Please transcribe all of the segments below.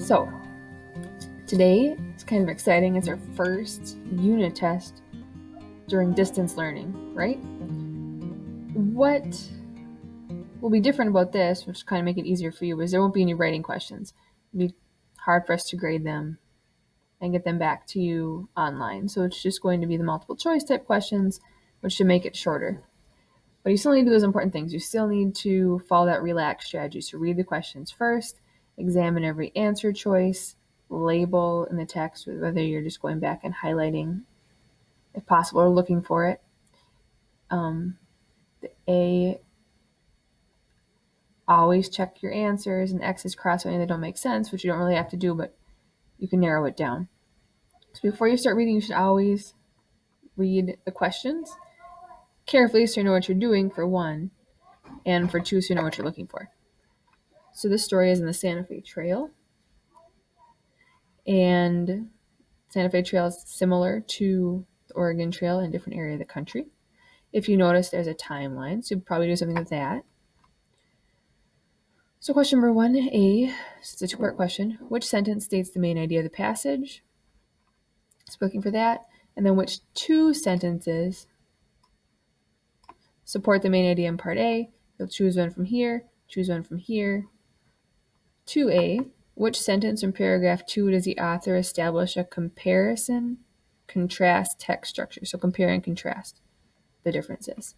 So, today it's kind of exciting. It's our first unit test during distance learning, right? What will be different about this, which kind of make it easier for you, is there won't be any writing questions. It'll be hard for us to grade them and get them back to you online. So it's just going to be the multiple choice type questions, which should make it shorter. But you still need to do those important things. You still need to follow that relaxed strategy. So read the questions first, examine every answer choice, label in the text, whether you're just going back and highlighting, if possible, or looking for it. The A, always check your answers, and X is cross any that don't make sense, which you don't really have to do, but you can narrow it down. So before you start reading, you should always read the questions carefully so you know what you're doing, for one, and for two, so you know what you're looking for. So this story is in the Santa Fe Trail, and Santa Fe Trail is similar to the Oregon Trail in a different area of the country. If you notice, there's a timeline, so you'd probably do something with that. So question number 1A, it's a two-part question. Which sentence states the main idea of the passage? So looking for that. And then which two sentences support the main idea in part A? You'll choose one from here, choose one from here. 2A, which sentence in paragraph 2 does the author establish a comparison, contrast text structure? So compare and contrast the differences.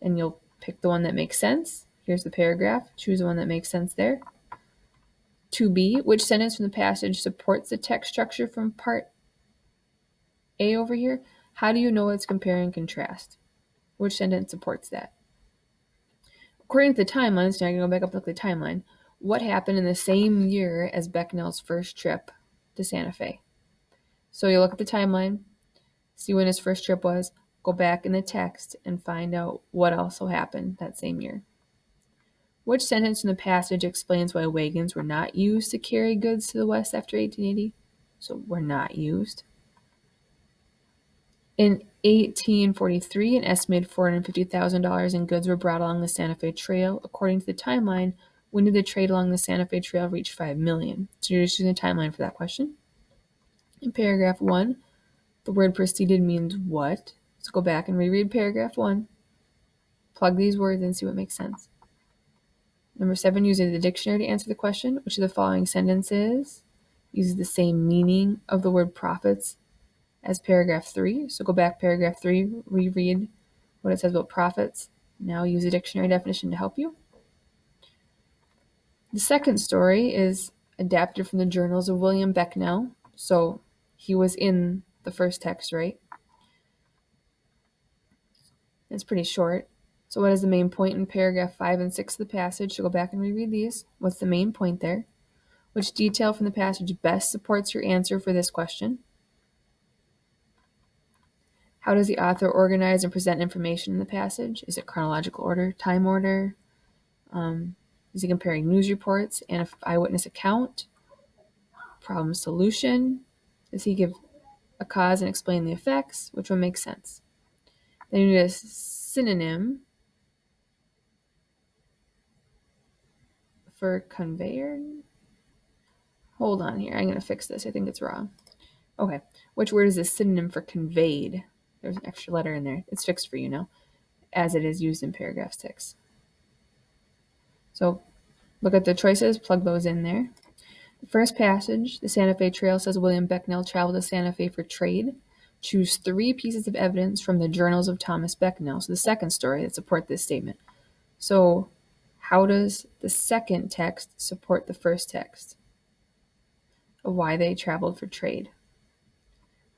And you'll pick the one that makes sense. Here's the paragraph. Choose the one that makes sense there. 2B, which sentence from the passage supports the text structure from part A over here? How do you know it's compare and contrast? Which sentence supports that? According to the timeline, so now I can go back up and look at the timeline. What happened in the same year as Becknell's first trip to Santa Fe? So you look at the timeline, see when his first trip was, go back in the text and find out what also happened that same year. Which sentence in the passage explains why wagons were not used to carry goods to the west after 1880? So were not used. In 1843, an estimated $450,000 in goods were brought along the Santa Fe Trail. According to the timeline, when did the trade along the Santa Fe Trail reach $5 million? So you're just using the timeline for that question. In paragraph 1, the word preceded means what? So go back and reread paragraph 1. Plug these words and see what makes sense. Number 7, using the dictionary to answer the question, which of the following sentences uses the same meaning of the word profits as paragraph 3? So go back paragraph 3, reread what it says about profits. Now use a dictionary definition to help you. The second story is adapted from the journals of William Becknell. So he was in the first text, right? It's pretty short. So what is the main point in paragraph 5 and 6 of the passage? So go back and reread these. What's the main point there? Which detail from the passage best supports your answer for this question? How does the author organize and present information in the passage? Is it chronological order, time order? Is he comparing news reports and an eyewitness account? Problem solution? Does he give a cause and explain the effects? Which one makes sense? Then you need a synonym for conveyor. Hold on here. I'm going to fix this. I think it's wrong. Okay. Which word is a synonym for conveyed? There's an extra letter in there. It's fixed for you now, as it is used in paragraph 6. So look at the choices, plug those in there. The first passage, the Santa Fe Trail, says William Becknell traveled to Santa Fe for trade. Choose 3 pieces of evidence from the journals of Thomas Becknell. So the second story that support this statement. So how does the second text support the first text of why they traveled for trade?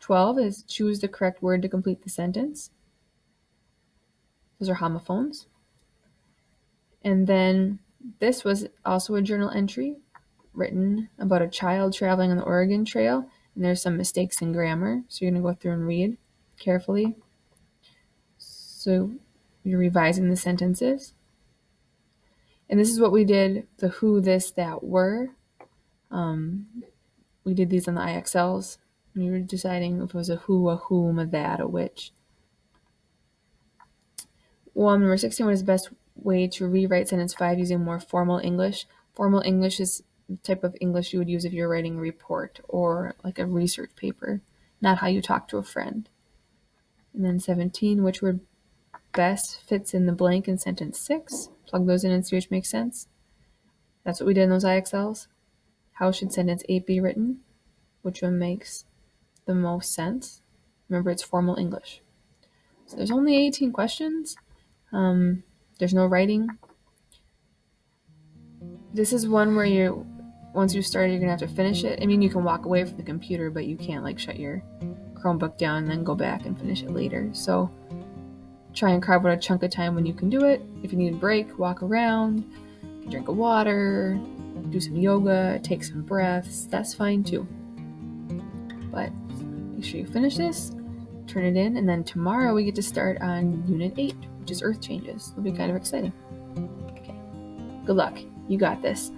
12 is choose the correct word to complete the sentence. Those are homophones. And then this was also a journal entry written about a child traveling on the Oregon Trail, and there's some mistakes in grammar, so you're going to go through and read carefully. So you're revising the sentences. And this is what we did, the who, this, that, were. We did these on the IXLs. We were deciding if it was a who, a whom, a that, a which. Number 16, what is the best way to rewrite sentence 5 using more formal English? Formal English is the type of English you would use if you're writing a report or like a research paper, not how you talk to a friend. And then 17, which word best fits in the blank in sentence 6? Plug those in and see which makes sense. That's what we did in those IXLs. How should sentence 8 be written? Which one makes the most sense? Remember, it's formal English. So there's only 18 questions. There's no writing. This is one where once you start, you're gonna have to finish it. I mean, you can walk away from the computer, but you can't like shut your Chromebook down and then go back and finish it later. So try and carve out a chunk of time when you can do it. If you need a break, walk around, drink a water, do some yoga, take some breaths. That's fine too. But make sure you finish this, turn it in, and then tomorrow we get to start on Unit 8, which is Earth Changes. It'll be kind of exciting. Okay. Good luck. You got this.